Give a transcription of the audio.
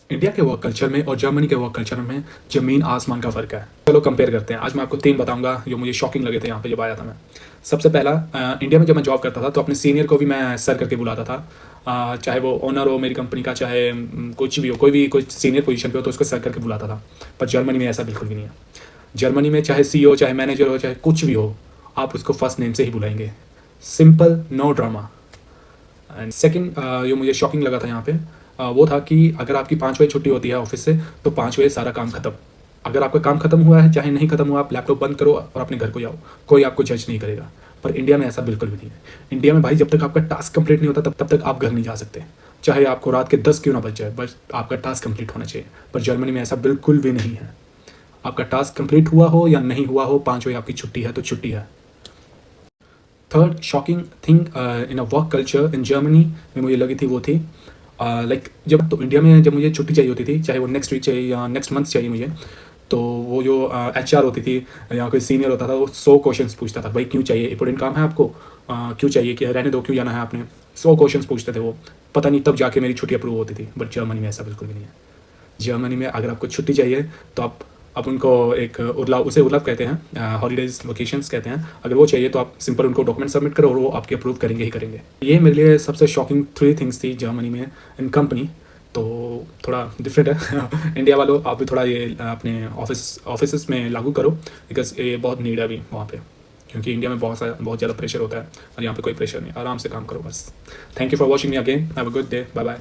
India के work culture में और जर्मनी के वर्क कल्चर में ज़मीन आसमान का फ़र्क है। चलो कंपेयर करते हैं। आज मैं आपको 3 बताऊँगा जो मुझे शॉकिंग लगे थे यहाँ पे जब आया था मैं। सबसे पहला इंडिया में जब मैं जॉब करता था तो अपने सीनियर को भी मैं सर करके बुलाता था। चाहे वो ओनर हो मेरी कंपनी का, चाहे कुछ भी हो, कोई सीनियर पोज़ीशन पे हो तो उसको सर करके बुलाता था। पर जर्मनी में ऐसा बिल्कुल भी नहीं है। जर्मनी में चाहे सीईओ, चाहे मैनेजर हो, चाहे कुछ भी हो, आप उसको फर्स्ट नेम से ही बुलाएँगे। Simple, no drama. And second जो मुझे शॉकिंग लगा था यहाँ पे वो था कि अगर आपकी 5 बजे छुट्टी होती है ऑफिस से तो 5 बजे सारा काम खत्म। अगर आपका काम खत्म हुआ है, चाहे नहीं खत्म हुआ, आप लैपटॉप बंद करो और अपने घर को जाओ, कोई आपको जज नहीं करेगा। पर इंडिया में ऐसा बिल्कुल भी नहीं है। इंडिया में भाई जब तक आपका टास्क कंप्लीट नहीं होता तब तक आप घर नहीं जा सकते, चाहे आपको रात के 10 क्यों ना बज जाए, बस आपका टास्क कंप्लीट होना चाहिए। पर जर्मनी में ऐसा बिल्कुल भी नहीं है। आपका टास्क कंप्लीट हुआ हो या नहीं हुआ हो, 5 बजे आपकी छुट्टी है तो छुट्टी है। Third shocking thing in a work culture in Germany में मुझे लगी थी वो थी लाइक जब तो इंडिया में जब मुझे छुट्टी चाहिए होती थी, चाहे वो नेक्स्ट वीक चाहिए या नेक्स्ट मंथ चाहिए मुझे, तो वो जो एचआर होती थी या कोई सीनियर होता था वो 100 क्वेश्चंस पूछता था। भाई क्यों चाहिए, इंपॉर्टेंट काम है आपको, क्यों चाहिए, क्या रहने दो, क्यों जाना है आपने, 100 क्वेश्चंस पूछते थे वो। पता नहीं तब जाके मेरी छुट्टी अप्रूव होती थी। बट जर्मनी में ऐसा बिल्कुल भी नहीं है। जर्मनी में अगर आपको छुट्टी चाहिए तो आप उनको एक उसे उर्लाब कहते हैं, हॉलीडेज वेकेशंस कहते हैं। अगर वो चाहिए तो आप सिंपल उनको डॉक्यूमेंट सबमिट करो और वो आपके अप्रूव करेंगे ही करेंगे। ये मेरे लिए सबसे शॉकिंग 3 थिंग्स थी जर्मनी में इन कंपनी। तो थोड़ा डिफरेंट है। इंडिया वालों आप भी थोड़ा ये अपने ऑफिस में लागू करो, बिकॉज ये बहुत नीड है अभी वहाँ पे, क्योंकि इंडिया में बहुत ज़्यादा प्रेशर होता है और यहाँ पे कोई प्रेशर नहीं, आराम से काम करो बस। Thank you for watching me again, have a good day, bye bye.